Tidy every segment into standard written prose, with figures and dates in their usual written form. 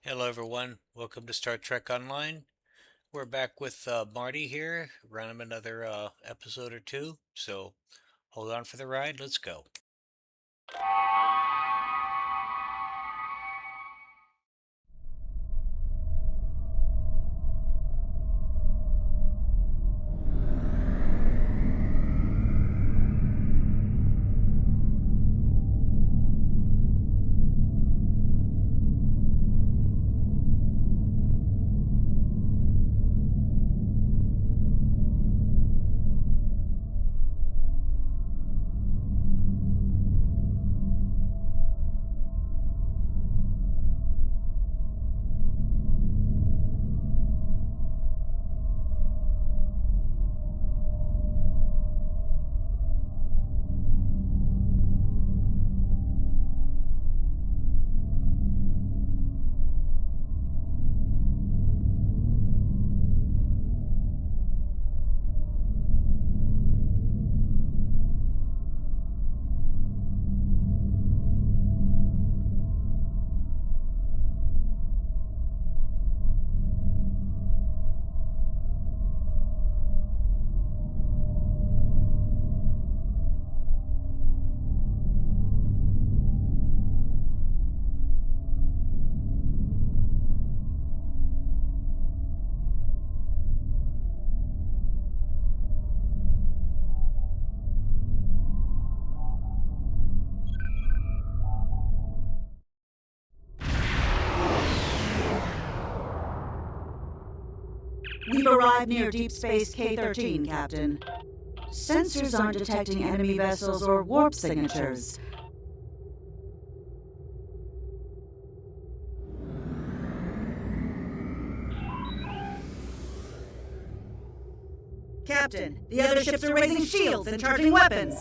Hello, everyone. Welcome to Star Trek Online. We're back with Marty here, running another episode or two. So hold on for the ride. Let's go. We've arrived near Deep Space K-13, Captain. Sensors aren't detecting enemy vessels or warp signatures. Captain, the other ships are raising shields and charging weapons.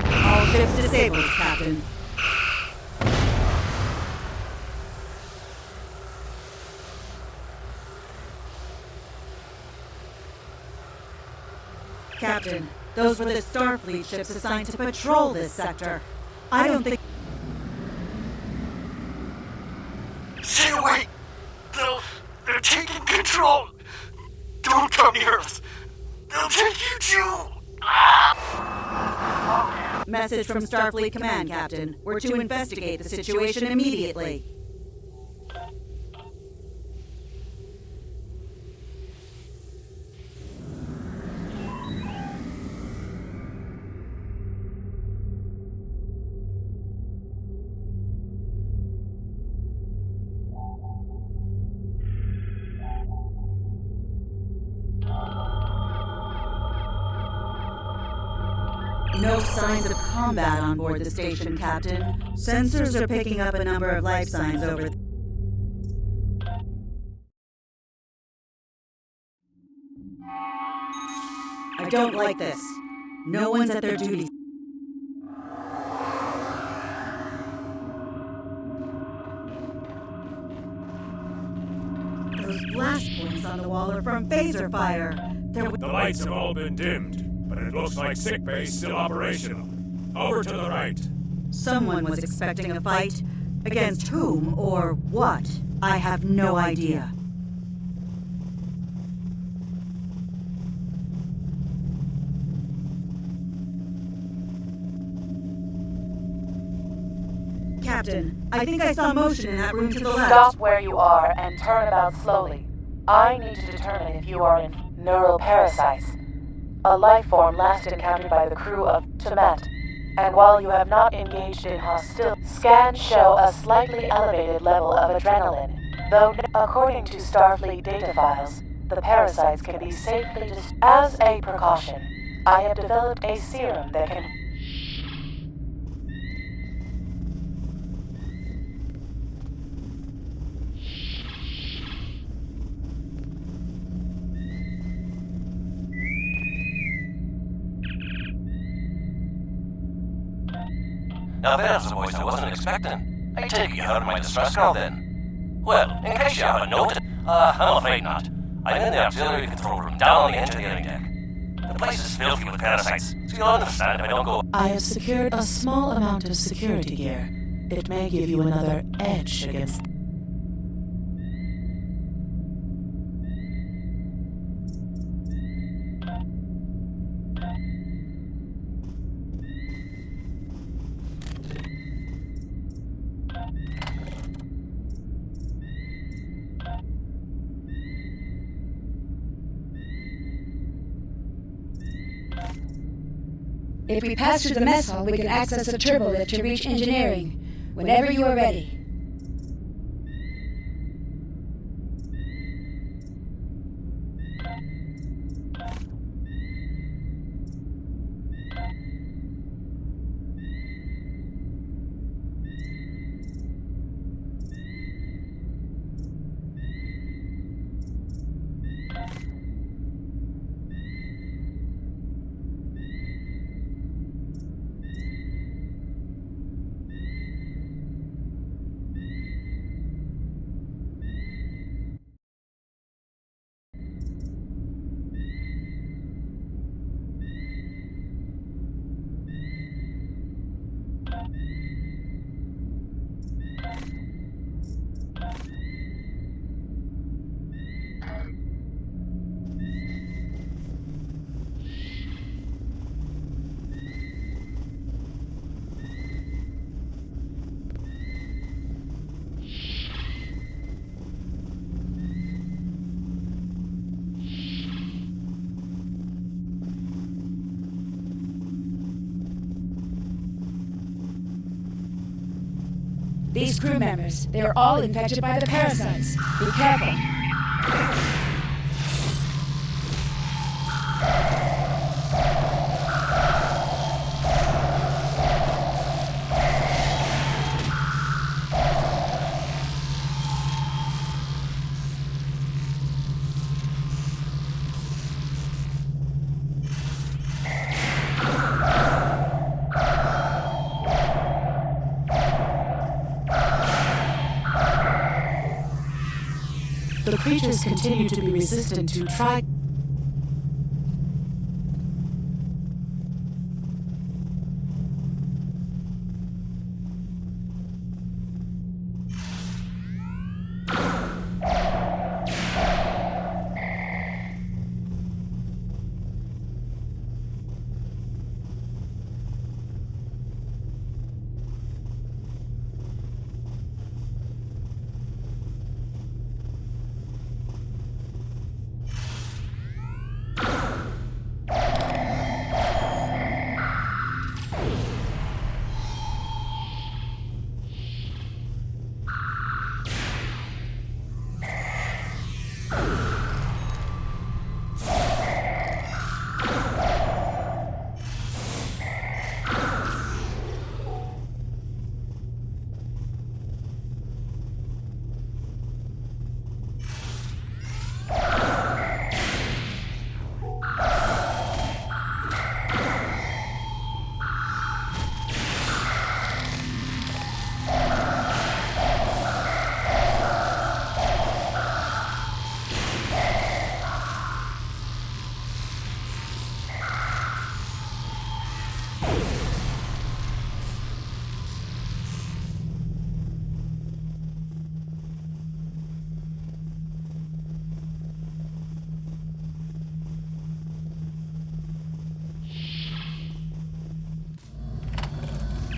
All ships disabled, Captain. Captain, those were the Starfleet ships assigned to patrol this sector. I don't think... Stay away! They're taking control! Don't come near us! They'll take you too! Message from Starfleet Command, Captain. We're to investigate the situation immediately. No signs of combat on board the station, Captain. Sensors are picking up a number of life signs over... don't like this. No one's at their duty. Those blast points on the wall are from phaser fire. The lights have all been dimmed, but it looks like sickbay's still operational. Over to the right. Someone was expecting a fight. Against whom or what? I have no idea. Captain, I think I saw motion in that room to the left. Stop where you are and turn about slowly. I need to determine if you are in neural parasites, a life form last encountered by the crew of Temet. And while you have not engaged in hostility, scans show a slightly elevated level of adrenaline. Though, according to Starfleet data files, the parasites can be safely As a precaution, I have developed a serum that can... Now there's a voice I wasn't expecting. I take it you heard my distress call then. Well, in case you haven't noted, I'm afraid not. I'm in the auxiliary control room down on the engineering deck. The place is filthy with parasites, so you'll understand if I don't go... I have secured a small amount of security gear. It may give you another edge against... If we pass through the mess hall, we can access the turbo lift to reach engineering. Whenever you are ready. These crew members, they are all infected by the parasites. Be careful. The creatures continue to be resistant to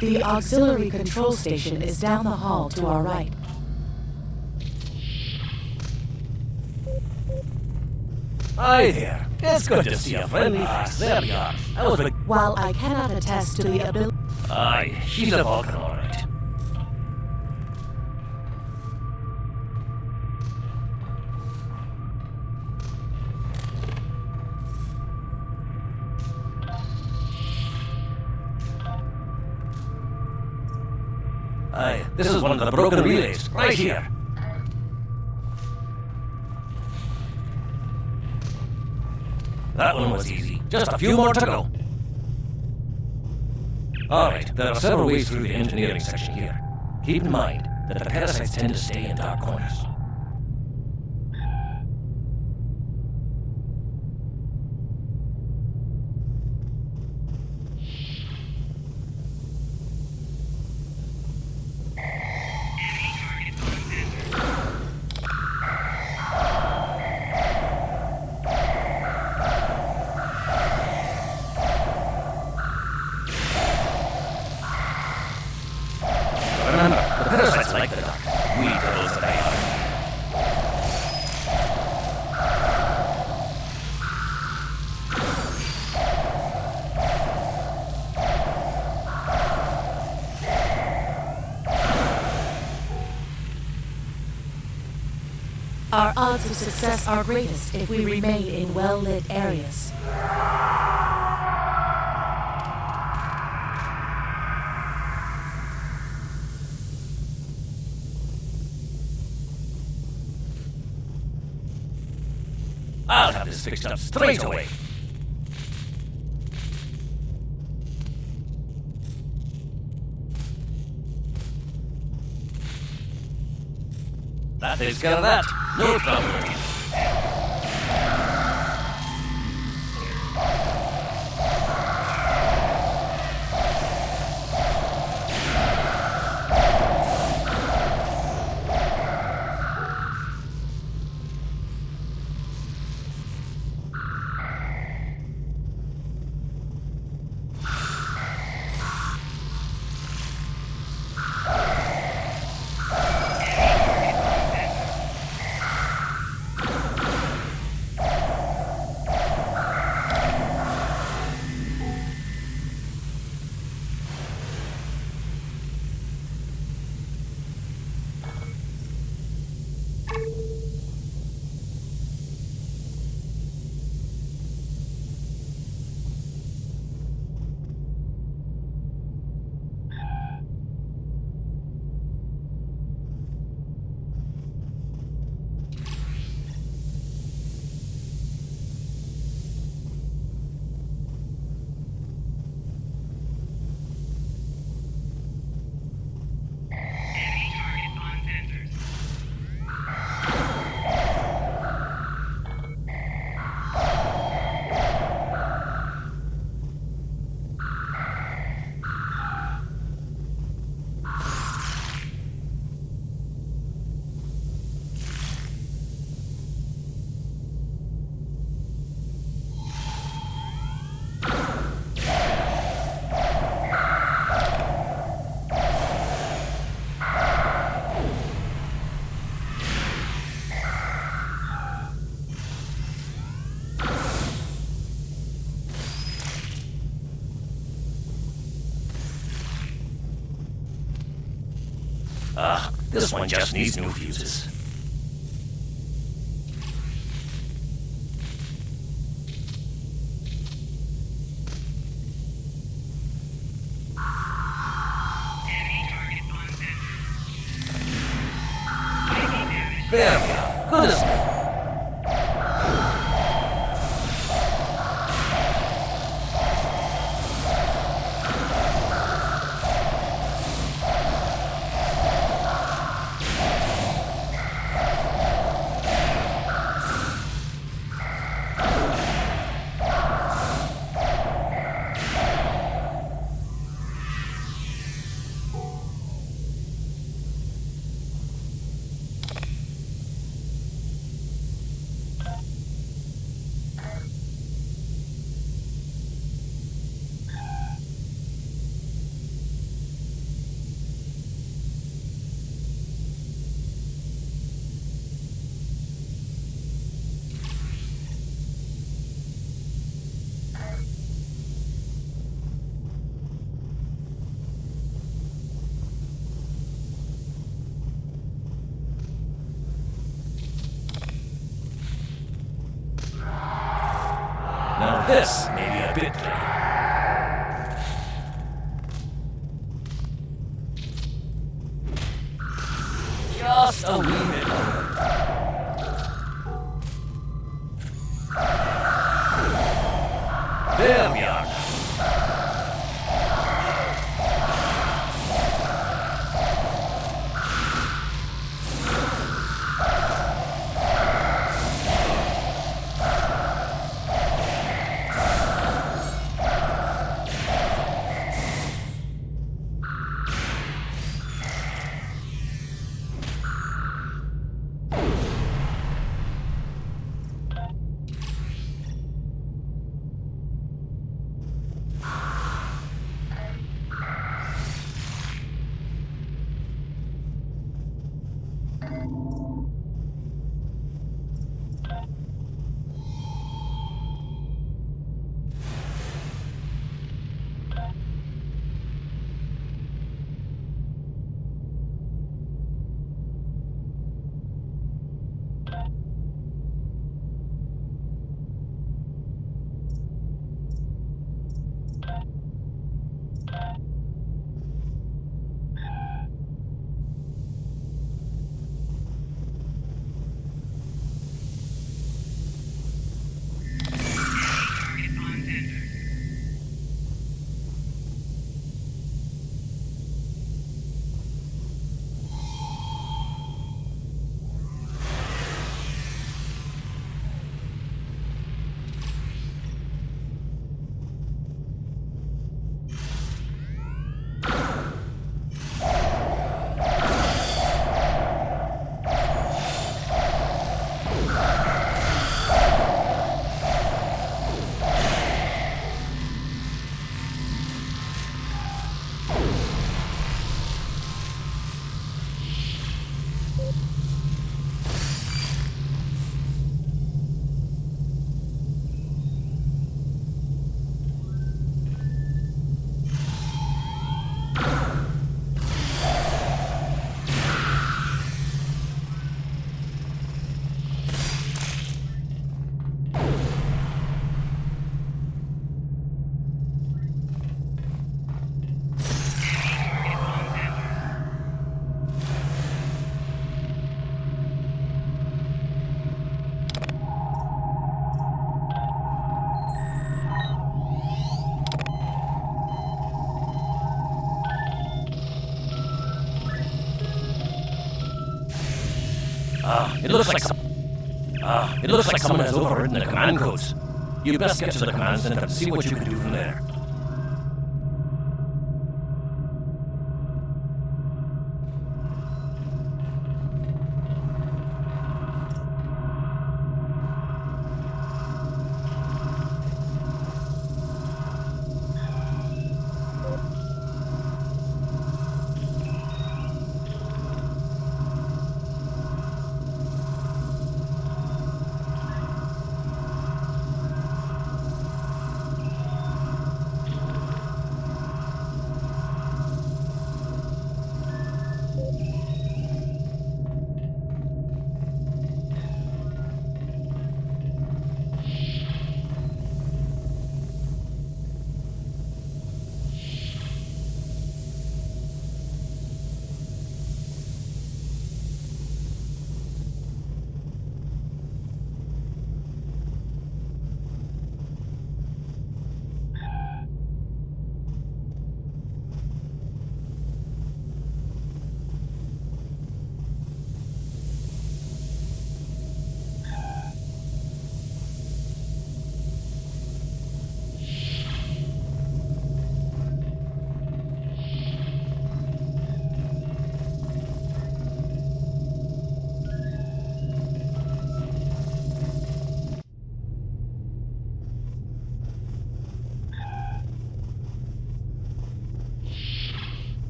The auxiliary control station is down the hall to our right. Hi there. It's good to see a friendly face. There we are. I was While I cannot attest to the ability... Aye, she's a Vulcan, all right. Aye, this is one of the broken relays, right here. That one was easy. Just a few more to go. Alright, there are several ways through the engineering section here. Keep in mind that the parasites tend to stay in dark corners. Remember, the parasites like the dark. We devils that they are. Our odds of success are greatest if we remain in well-lit areas. I'll have this fixed up straight away. That takes care of that. No problem. This one just needs new fuses. There we are. Good as new. This may be a bit tricky. Just a wee bit longer. There we are. It looks like someone has overridden the command codes. You best get to the command center and see what you can do from there.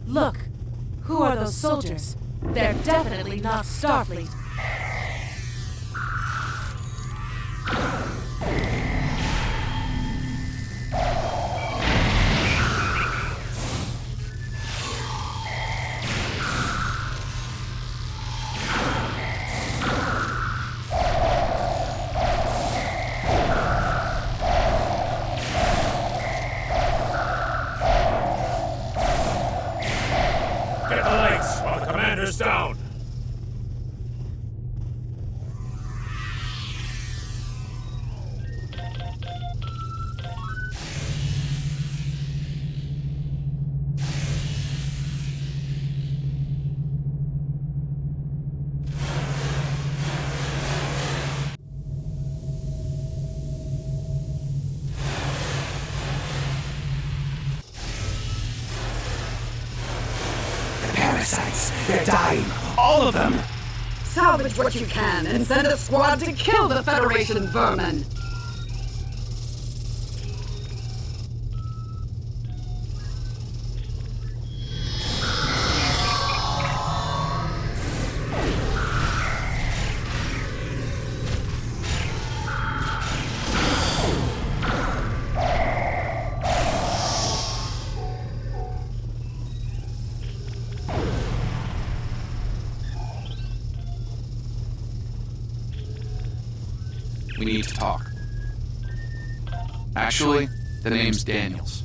Look! Who are those soldiers? They're definitely not Starfleet. ships. They're dying. All of them. Salvage what you can and send a squad to kill the Federation vermin. We need to talk. Actually, the name's Daniels.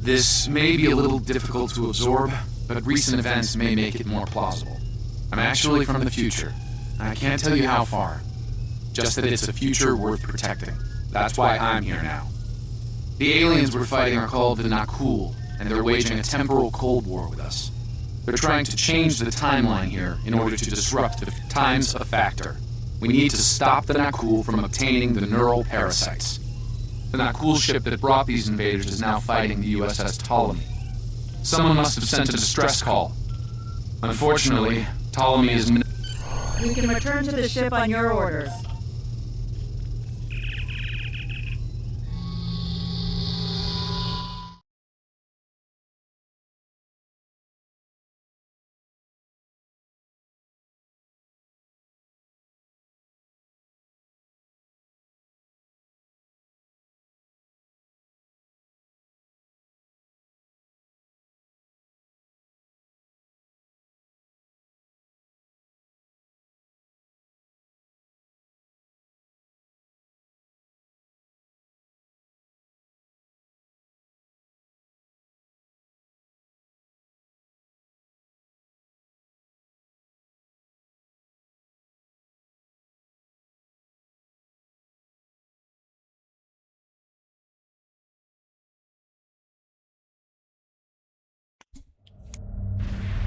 This may be a little difficult to absorb, but recent events may make it more plausible. I'm actually from the future. I can't tell you how far. Just that it's a future worth protecting. That's why I'm here now. The aliens we're fighting are called the Nakul, and they're waging a temporal Cold War with us. They're trying to change the timeline here in order to disrupt the time's a factor. We need to stop the Nakul from obtaining the neural parasites. The Nakul ship that brought these invaders is now fighting the USS Ptolemy. Someone must have sent a distress call. Unfortunately, Ptolemy is... You can return to the ship on your orders.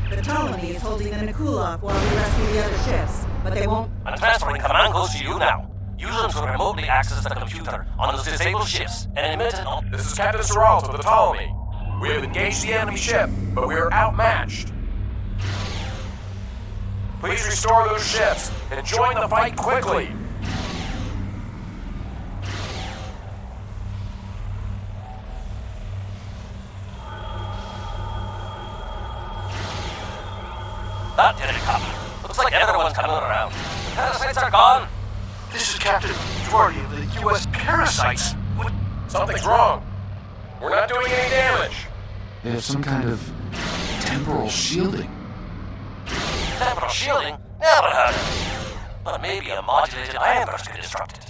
The Ptolemy is holding the Nakul off while we rescue the other ships, but they won't... I'm transferring command codes to you now. Use them to remotely access the computer on those disabled ships and emit an... This is Captain Serralt of the Ptolemy. We have engaged the enemy ship, but we are outmatched. Please restore those ships and join the fight quickly. That did it, Captain. Looks like everyone's coming around. The parasites are gone. This is Captain Marty of the U.S. Parasites. What? Something's wrong. We're not doing any damage. They have some kind of temporal shielding. Temporal shielding? Never heard of it. But maybe a modulated ion burst could disrupt it.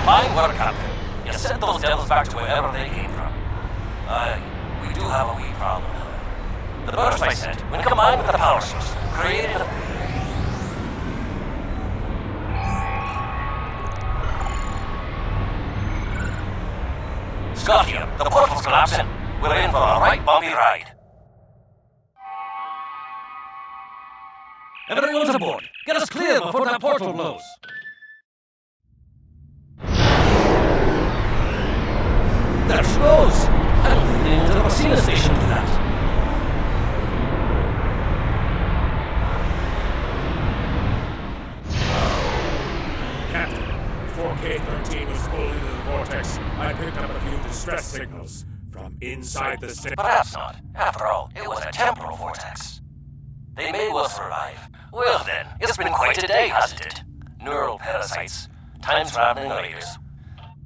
Fine work, Captain. You sent those devils back to wherever they came from. Aye, we do have a wee problem, however. The burst I sent, when combined with the power source, created a... Scott here, the portal's collapsing. We're in for a right bumpy ride. Everyone's aboard. Get us clear before that portal blows. There she goes. And into the seen a station do that. Captain, before K-13 was pulled into the vortex, I picked up a few distress signals from inside the station. Perhaps not. After all, it was a temporal vortex. They may well survive. Well then, it's been quite a day, hasn't it? Neural parasites, time-traveling raiders.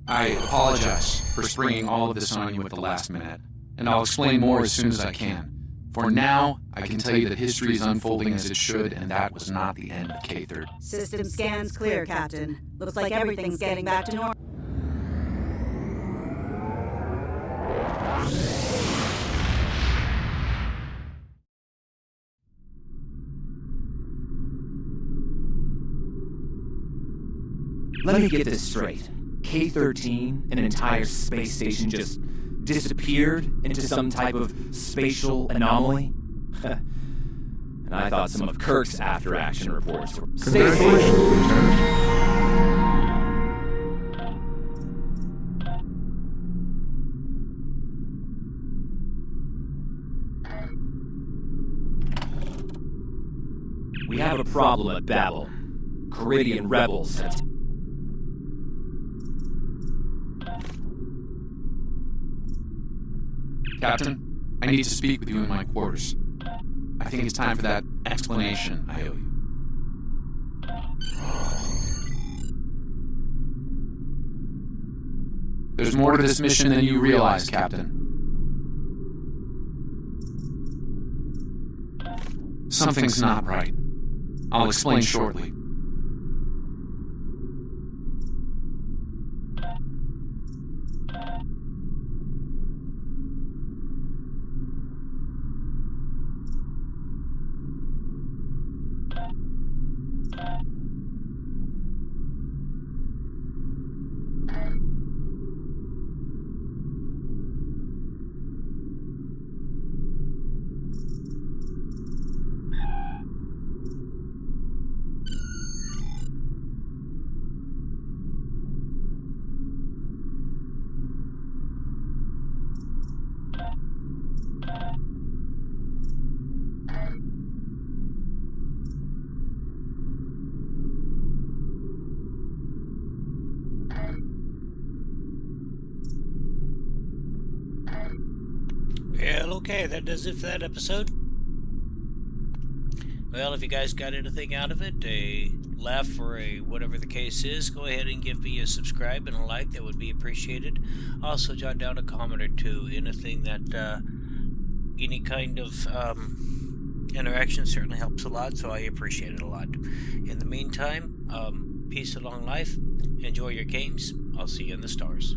I apologize for springing all of this on you at the last minute, and I'll explain more as soon as I can. For now, I can tell you that history is unfolding as it should, and that was not the end of K-13. System scans clear, Captain. Looks like everything's getting back to normal. Let me get this straight. K-13, an entire space station, just disappeared into some type of spatial anomaly? And I thought some of Kirk's after-action reports were... Congratulations, Lieutenant. We have a problem at Babel. Caridian rebels have... Captain, I need to speak with you in my quarters. I think it's time for that explanation I owe you. There's more to this mission than you realize, Captain. Something's not right. I'll explain shortly. Well, okay, that does it for that episode. Well, if you guys got anything out of it, a laugh or a whatever the case is, go ahead and give me a subscribe and a like. That would be appreciated. Also, jot down a comment or two. Anything that, any kind of interaction certainly helps a lot, so I appreciate it a lot. In the meantime, peace and long life. Enjoy your games. I'll see you in the stars.